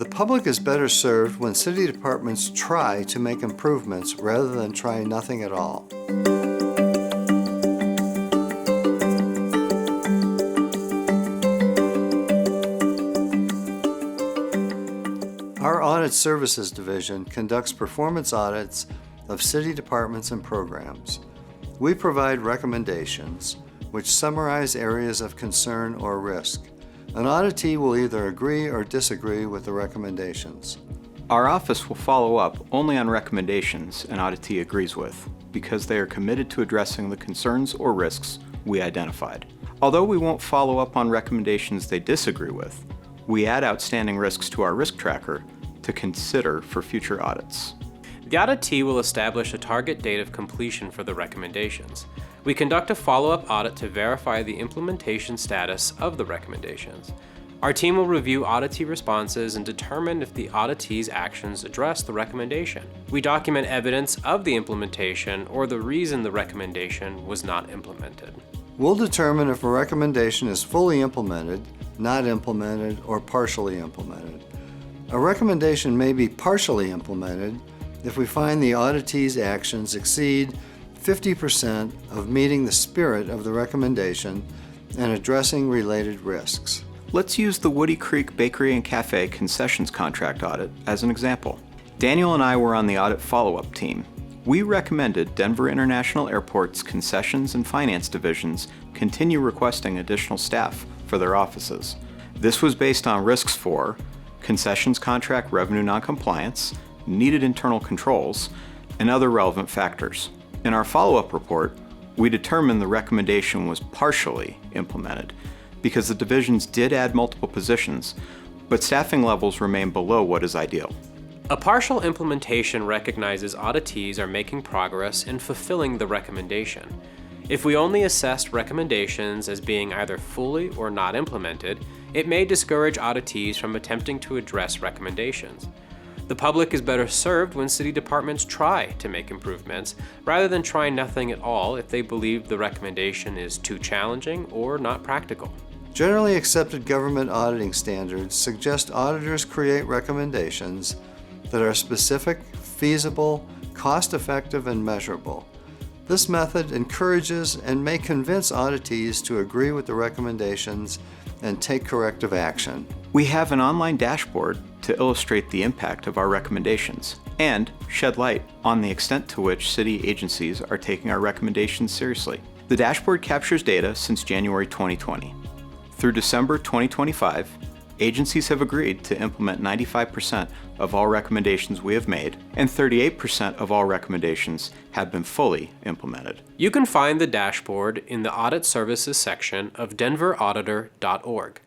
The public is better served when city departments try to make improvements rather than try nothing at all. Our Audit Services Division conducts performance audits of city departments and programs. We provide recommendations which summarize areas of concern or risk. An auditee will either agree or disagree with the recommendations. Our office will follow up only on recommendations an auditee agrees with, because they are committed to addressing the concerns or risks we identified. Although we won't follow up on recommendations they disagree with, we add outstanding risks to our risk tracker to consider for future audits. The auditee will establish a target date of completion for the recommendations. We conduct a follow-up audit to verify the implementation status of the recommendations. Our team will review auditee responses and determine if the auditee's actions address the recommendation. We document evidence of the implementation or the reason the recommendation was not implemented. We'll determine if a recommendation is fully implemented, not implemented, or partially implemented. A recommendation may be partially implemented if we find the auditee's actions exceed 50% of meeting the spirit of the recommendation and addressing related risks. Let's use the Woody Creek Bakery and Cafe concessions contract audit as an example. Daniel and I were on the audit follow-up team. We recommended Denver International Airport's concessions and finance divisions continue requesting additional staff for their offices. This was based on risks for concessions contract revenue noncompliance, needed internal controls, and other relevant factors. In our follow-up report, we determined the recommendation was partially implemented because the divisions did add multiple positions, but staffing levels remain below what is ideal. A partial implementation recognizes auditees are making progress in fulfilling the recommendation. If we only assessed recommendations as being either fully or not implemented, it may discourage auditees from attempting to address recommendations. The public is better served when city departments try to make improvements, rather than try nothing at all if they believe the recommendation is too challenging or not practical. Generally accepted government auditing standards suggest auditors create recommendations that are specific, feasible, cost-effective, and measurable. This method encourages and may convince auditees to agree with the recommendations and take corrective action. We have an online dashboard to illustrate the impact of our recommendations and shed light on the extent to which city agencies are taking our recommendations seriously. The dashboard captures data since January 2020. Through December 2025, agencies have agreed to implement 95% of all recommendations we have made, and 38% of all recommendations have been fully implemented. You can find the dashboard in the Audit Services section of denverauditor.org.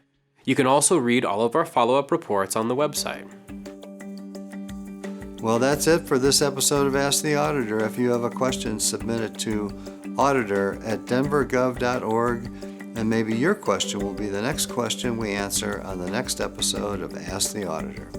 You can also read all of our follow-up reports on the website. Well, that's it for this episode of Ask the Auditor. If you have a question, submit it to auditor@denvergov.org, and maybe your question will be the next question we answer on the next episode of Ask the Auditor.